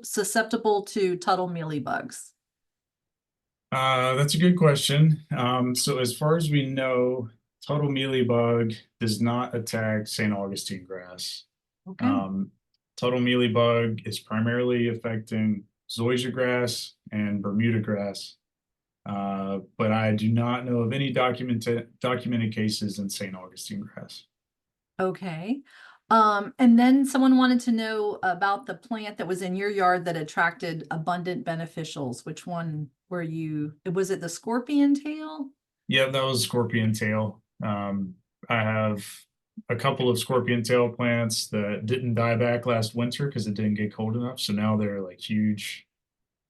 susceptible to tuttle mealybugs? That's a good question. So as far as we know, total mealybug does not attack St. Augustine grass. Okay. Total mealybug is primarily affecting zoysia grass and Bermuda grass. But I do not know of any documented cases in St. Augustine grass. Okay. And then someone wanted to know about the plant that was in your yard that attracted abundant beneficials. Which one was it the scorpion tail? Yeah, that was scorpion tail. I have a couple of scorpion tail plants that didn't die back last winter because it didn't get cold enough. So now they're like huge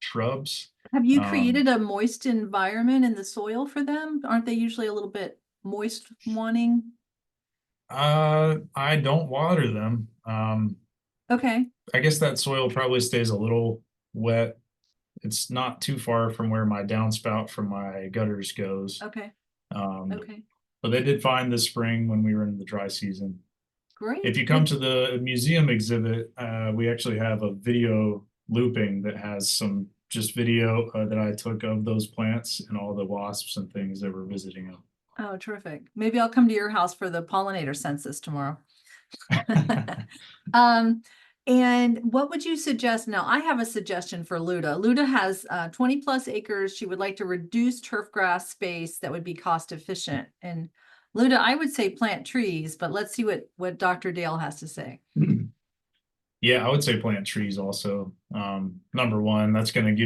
shrubs. Have you Um, created a moist environment in the soil for them? Aren't they usually a little bit moist wanting? I don't water them. Okay, I guess that soil probably stays a little wet. It's not too far from where my downspout from my gutters goes. okay, Um, okay. but they did fine this spring when we were in the dry season. If Great. you come to the museum exhibit, we actually have a video looping that has some just video that I took of those plants and all the wasps and things that were visiting Oh, terrific. Maybe I'll come to your house for the pollinator census tomorrow. them. Um, and what would you suggest? Now, I have a suggestion for Luda. Luda has 20 plus acres. She would like to reduce turf grass space that would be cost efficient. And Luda, I would say plant trees, but let's see what Dr. Dale has to say. Yeah, I would say plant trees also. Number one, that's gonna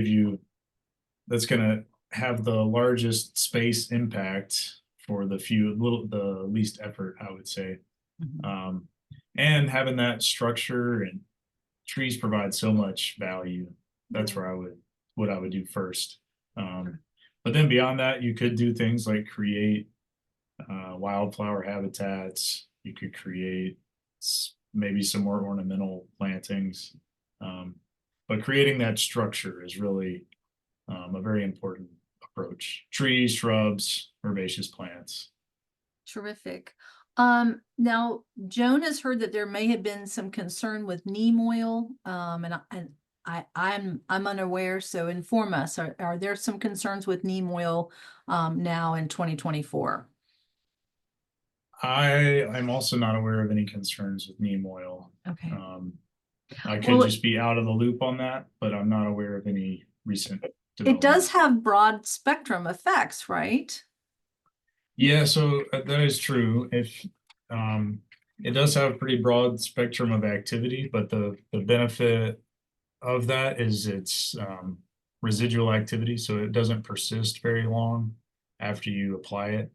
have the largest space impact for the least effort, I would say. Mhm. Um, and having that structure and trees provide so much value. That's Yeah. what I would do first. But then beyond that, you could do things like create wildflower habitats. You could create maybe some more ornamental plantings. Um, but creating that structure is really a very important approach. Trees, shrubs, herbaceous plants. Terrific. Now Joan has heard that there may have been some concern with neem oil. I'm unaware, so inform us. Are there some concerns with neem oil now in 2024? I'm also not aware of any concerns with neem oil. Okay. Um, I could Well, just be out of the loop on that, but I'm not aware of any recent it does developments. have broad spectrum effects, right? Yeah, so that is true. If it does have a pretty broad spectrum of activity, but the benefit of that is its residual activity, so it doesn't persist very long after you apply it.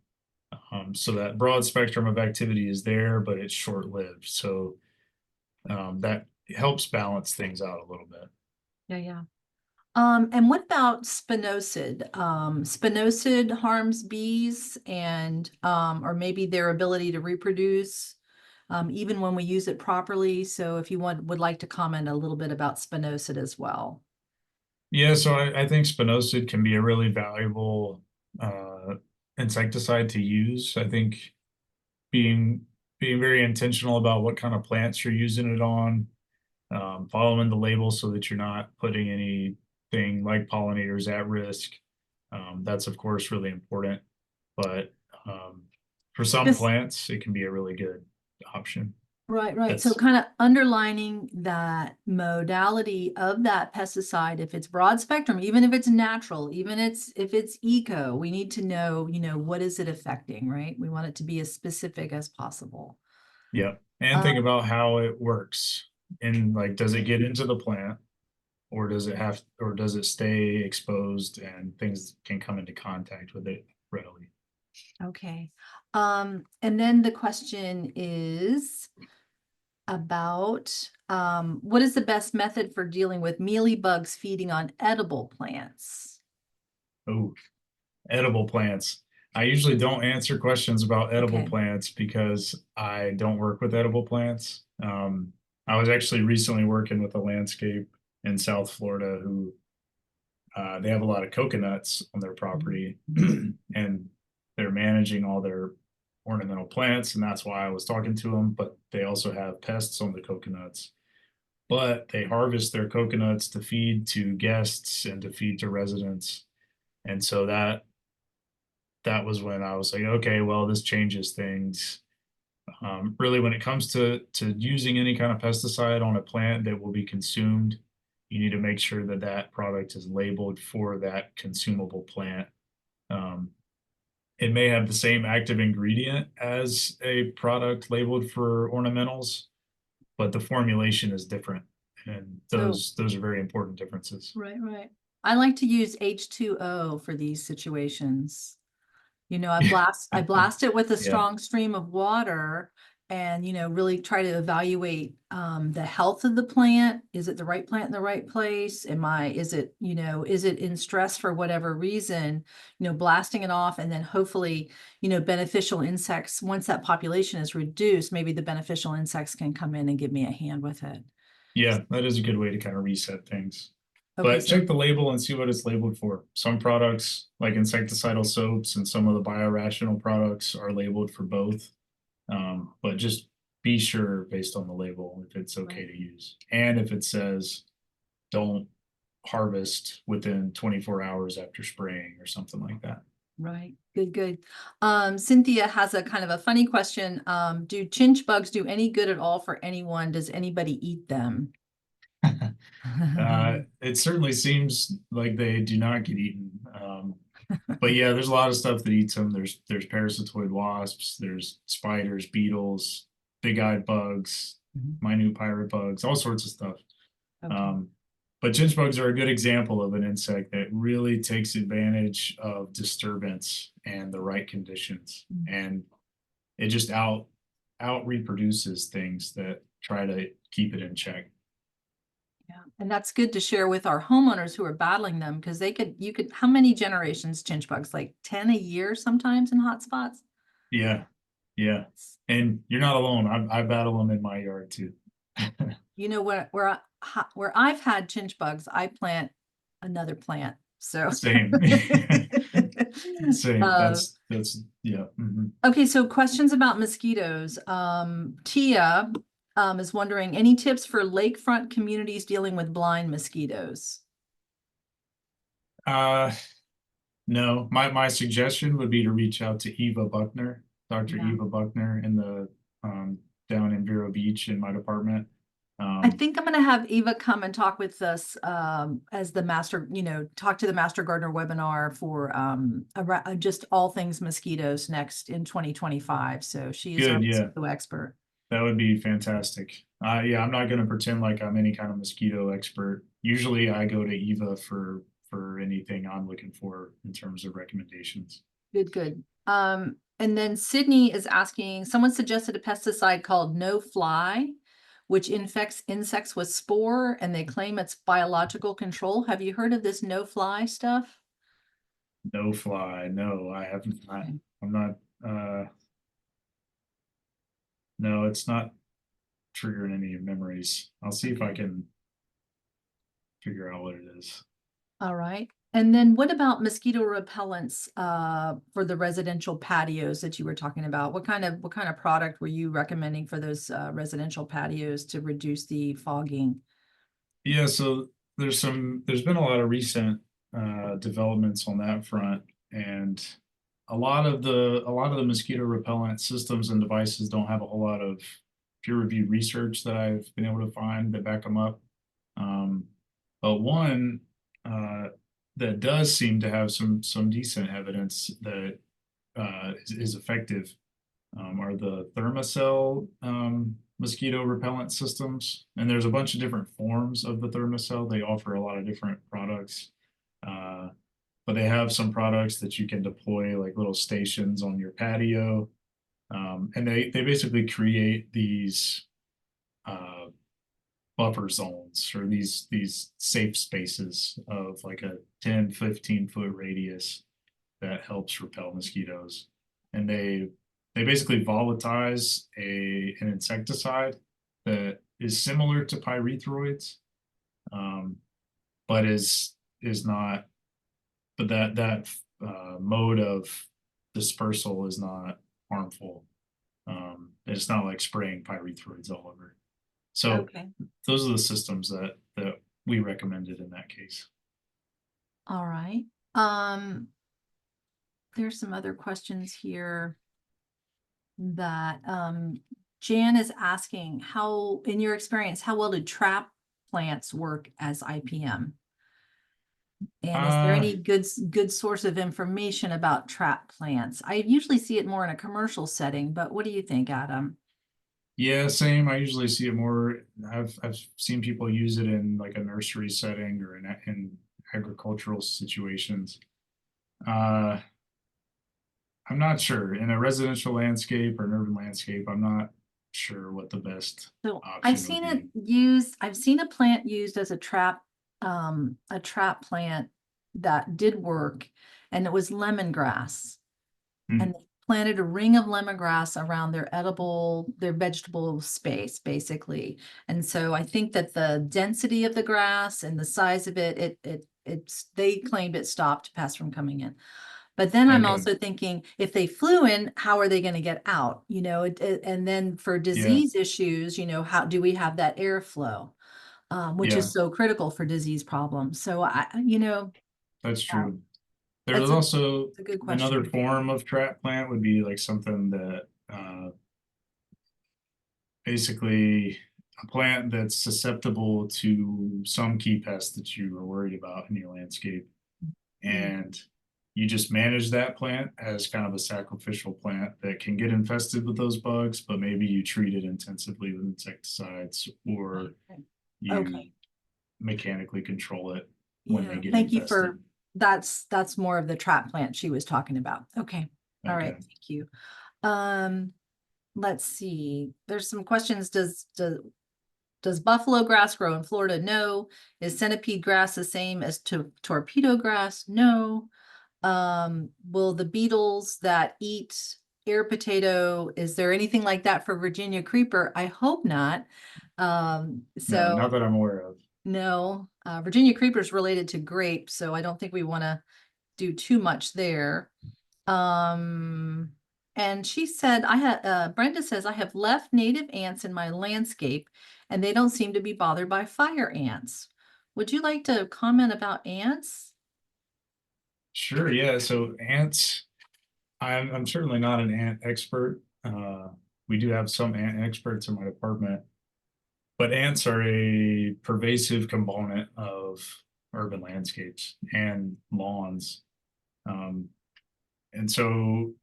So that broad spectrum of activity is there, but it's short-lived. So that it helps balance things out a little bit. Yeah, yeah. And what about spinosad? Spinosad harms bees and, or maybe their ability to reproduce, even when we use it properly. So if you would like to comment a little bit about spinosad as well. Yeah, so I think spinosad can be a really valuable uh, insecticide to use. I think being being very intentional about what kind of plants you're using it on, following the label so that you're not putting anything like pollinators at risk. That's of course really important, but for some Just plants, it can be a really good option. right, right. So That's kind of underlining that modality of that pesticide, if it's broad spectrum, even if it's natural, even if it's eco, we need to know, what is it affecting, right? We want it to be as specific as possible. yeah, and Uh, think about how it works. And like, does it get into the plant, or does it stay exposed and things can come into contact with it readily? okay. And then the question is about, what is the best method for dealing with mealy bugs feeding on edible plants? Oh, edible plants. I usually don't answer questions about edible Okay. plants because I don't work with edible plants. I was actually recently working with a landscape in South Florida who they have a lot of coconuts on their Mhm. property Mhm. and they're managing all their ornamental plants, and that's why I was talking to them. But they also have pests on the coconuts. But they harvest their coconuts to feed to guests and to feed to residents. And so that was when I was like, okay, well, this changes things. Really, when it comes to using any kind of pesticide on a plant that will be consumed, you need to make sure that that product is labeled for that consumable plant. Um, it may have the same active ingredient as a product labeled for ornamentals, but the formulation is different, and So, those are very important differences. right, right. I like to use H2O for these situations. I blast it with a Yeah, strong stream of water and, really try to evaluate the health of the plant. Is it the right plant in the right place? Is it in stress for whatever reason? Blasting it off and then hopefully, beneficial insects, once that population is reduced, maybe the beneficial insects can come in and give me a hand with it. yeah, that is a good way to kind of reset things. Okay, But so check the label and see what it's labeled for. Some products, like insecticidal soaps and some of the biorational products, are labeled for both. But just be sure based on the label if it's okay right. to use. And if it says don't harvest within 24 hours after spraying or something like that. Right. Good, good. Cynthia has a kind of a funny question. Do chinch bugs do any good at all for anyone? Does anybody eat them? It certainly seems like they do not get eaten. But yeah, there's a lot of stuff that eats them. There's parasitoid wasps, there's spiders, beetles, big-eyed bugs, Mhm. minute pirate bugs, all sorts of stuff. Okay. Um, but chinch bugs are a good example of an insect that really takes advantage of disturbance and the right conditions, Mm. and it just out reproduces things that try to keep it in check. Yeah. And that's good to share with our homeowners who are battling them because how many generations chinch bugs? Like 10 a year sometimes in hot spots? Yeah, yeah, and you're not alone. I battle them in my yard too. Where I've had chinch bugs, I plant another plant. So Same. Same. uh, That's yeah. Mhm. okay, so questions about mosquitoes. Tia is wondering, any tips for lakefront communities dealing with blind mosquitoes? Uh no, my suggestion would be to reach out to Eva Buckner, Dr. Yeah. Eva Buckner in the down in Vero Beach in my department. I Um think I'm gonna have Eva come and talk with us as the master, talk to the Master Gardener webinar for just all things mosquitoes next in 2025. So she is our good, yeah. mosquito expert. That would be fantastic. Yeah, I'm not going to pretend like I'm any kind of mosquito expert. Usually I go to Eva for anything I'm looking for in terms of recommendations. Good, good. And then Sydney is asking, someone suggested a pesticide called No Fly. which infects insects with spore, and they claim it's biological control. Have you heard of this no-fly stuff? No fly. No, I haven't. Okay. I'm not. No, it's not triggering any memories. I'll see if I Okay. can figure out what it is. All right. And then what about mosquito repellents for the residential patios that you were talking about? What kind of product were you recommending for those residential patios to reduce the fogging? Yeah, so there's been a lot of recent developments on that front, and a lot of the mosquito repellent systems and devices don't have a whole lot of peer-reviewed research that I've been able to find that back them up. Um, but one uh, that does seem to have some decent evidence that is effective are the Thermacell mosquito repellent systems. And there's a bunch of different forms of the Thermacell. They offer a lot of different products. Uh, but they have some products that you can deploy like little stations on your patio. And they basically create these uh, buffer zones or these safe spaces of like a 10-15 foot radius that helps repel mosquitoes. And they basically volatilize an insecticide that is similar to pyrethroids, um, but is not. But that mode of dispersal is not harmful. It's not like spraying pyrethroids all over. So Okay. those are the systems that we recommended in that case. All right. Um, there's some other questions here that Jan is asking, how, in your experience, how well do trap plants work as IPM? And is there Uh, any good source of information about trap plants? I usually see it more in a commercial setting, but what do you think, Adam? Yeah, same. I usually see it more. I've seen people use it in like a nursery setting or in agricultural situations. Uh, I'm not sure in a residential landscape or an urban landscape. I'm not sure what the best So I've option would seen it be. used, I've seen a plant used as a trap plant that did work, and it was lemongrass. Hmm. And they planted a ring of lemongrass around their vegetable space, basically. And so I think that the density of the grass and the size of they claimed it stopped pests from coming in. But then I'm Okay. also thinking, if they flew in, how are they going to get out? And then for Yeah. disease issues, how do we have that airflow? Which Yeah. is so critical for disease problems. So That's uh, true. There's that's a, also it's a good another question. form of trap plant would be like something that basically a plant that's susceptible to some key pests that you are worried about in your landscape. Mm. And you just manage that plant as kind of a sacrificial plant that can get infested with those bugs, but maybe you treat it intensively with insecticides or you Okay. mechanically control it when they Yeah, get thank you infested. for, that's more of the trap plant she was talking about. Okay. All right, Okay. thank you. Um, let's see. There's some questions. Does buffalo grass grow in Florida? No. Is centipede grass the same as torpedo grass? No. Will the beetles that eat air potato, is there anything like that for Virginia creeper? I hope not. No, So not that I'm aware of. no, Virginia creeper is related to grape, so I don't think we want to do too much there. Um, and she said, Brenda says, I have left native ants in my landscape and they don't seem to be bothered by fire ants. Would you like to comment about ants? Sure, yeah. So ants, I'm certainly not an ant expert. We do have some ant experts in my department, but ants are a pervasive component of urban landscapes and lawns. Um, and so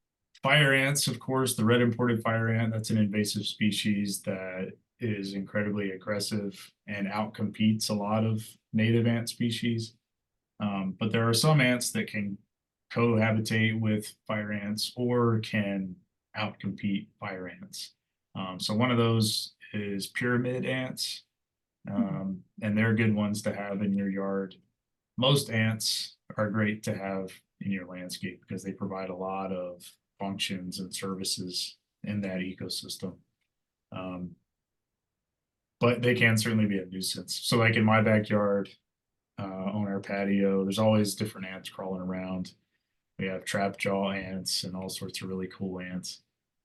fire ants, of course, the red imported fire ant, that's an invasive species that is incredibly aggressive and outcompetes a lot of native ant species. But there are some ants that can cohabitate with fire ants or can outcompete fire ants. So one of those is pyramid ants. And they're good ones to have in your yard. Most ants are great to have in your landscape because they provide a lot of functions and services in that ecosystem. But they can certainly be a nuisance. So like in my backyard, on our patio, there's always different ants crawling around. We have trap jaw ants and all sorts of really cool ants.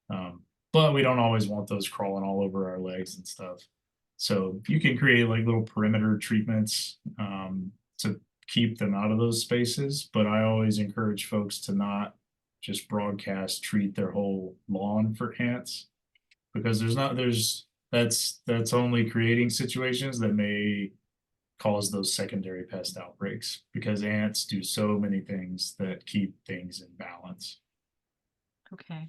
But we don't always want those crawling all over our legs and stuff. So you can create like little perimeter treatments to keep them out of those spaces. But I always encourage folks to not just broadcast treat their whole lawn for ants, because that's only creating situations that may cause those secondary pest outbreaks, because ants do so many things that keep things in balance. Okay.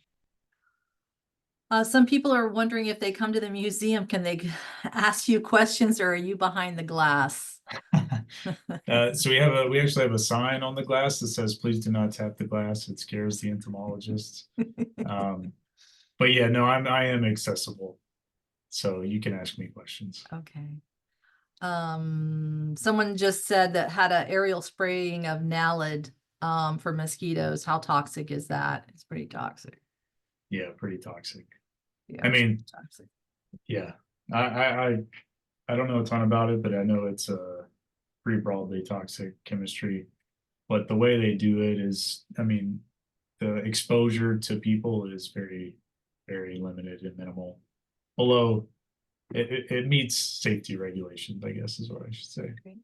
Some people are wondering if they come to the museum, can they ask you questions, or are you behind the glass? So we actually have a sign on the glass that says, "Please do not tap the glass. It scares the entomologists." But yeah, no, I am accessible, so you can ask me questions. Okay. Someone just said that had an aerial spraying of Naled for mosquitoes. How toxic is that? It's pretty toxic. Yeah, pretty toxic. Yeah, I mean, toxic. yeah, I don't know a ton about it, but I know it's a pretty broadly toxic chemistry. But the way they do it is, I mean, the exposure to people is very, very limited and minimal. Below, it meets safety regulations, I guess is what I should say. Great.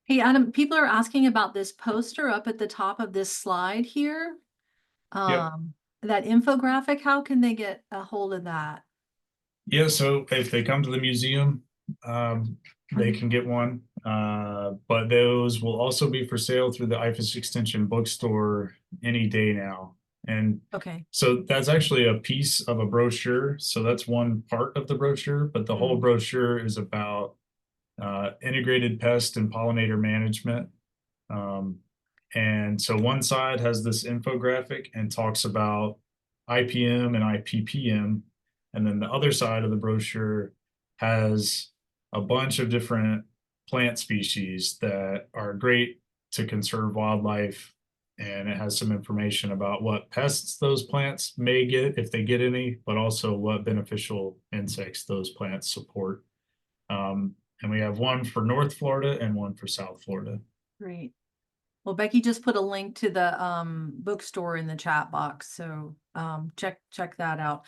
Hey, Adam, people are asking about this poster up at the top of this slide here. Yep. That infographic, how can they get a hold of that? Yeah, so if they come to the museum, they can get one. But those will also be for sale through the IFAS Extension bookstore any day now. And Okay. so that's actually a piece of a brochure. So that's one part of the brochure, but the whole brochure is about integrated pest and pollinator management. And so one side has this infographic and talks about IPM and IPPM. And then the other side of the brochure has a bunch of different plant species that are great to conserve wildlife. And it has some information about what pests those plants may get, if they get any, but also what beneficial insects those plants support. And we have one for North Florida and one for South Florida. Great. Well, Becky just put a link to the bookstore in the chat box, so check that out.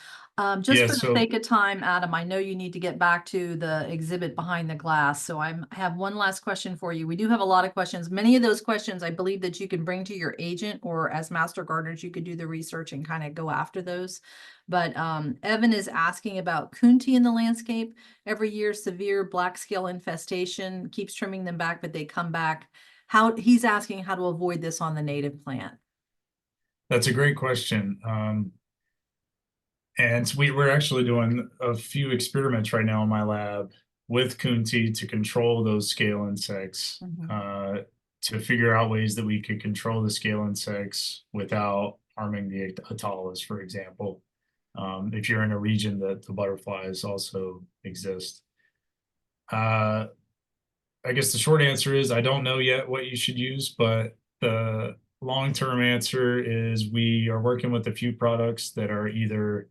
Just Yeah, for the so sake of time, Adam, I know you need to get back to the exhibit behind the glass, so I have one last question for you. We do have a lot of questions. Many of those questions I believe that you can bring to your agent, or as master gardeners, you could do the research and kind of go after those. But Evan is asking about coontie in the landscape. Every year, severe black scale infestation keeps trimming them back, but they come back. He's asking how to avoid this on the native plant. that's a great question. And we're actually doing a few experiments right now in my lab with coontie to control those scale insects, to figure out ways that we could control the scale insects without harming the atollas, for example. If you're in a region that the butterflies also exist. I guess the short answer is I don't know yet what you should use, but the long-term answer is we are working with a few products that are either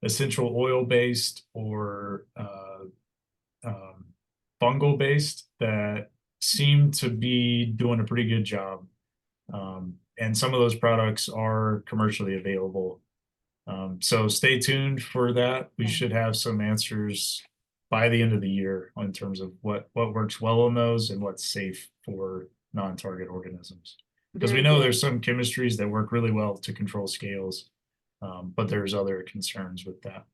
essential oil based or fungal based that seem to be doing a pretty good job. And some of those products are commercially available. So stay tuned for that. We should have some answers by the end of the year in terms of what works well on those and what's safe for non-target organisms. Because we know there's some chemistries that work really well to control scales, but there's other concerns with that.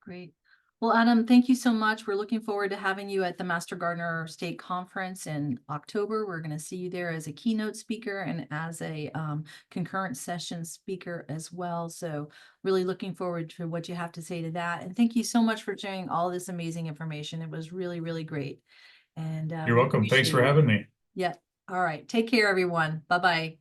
Great. Well, Adam, thank you so much. We're looking forward to having you at the Master Gardener State Conference in October. We're going to see you there as a keynote speaker and as a concurrent session speaker as well. So really looking forward to what you have to say to that. And thank you so much for sharing all this amazing information. It was really, really great. And You're welcome. Thanks for having me. Yeah. All right. Take care, everyone. Bye-bye.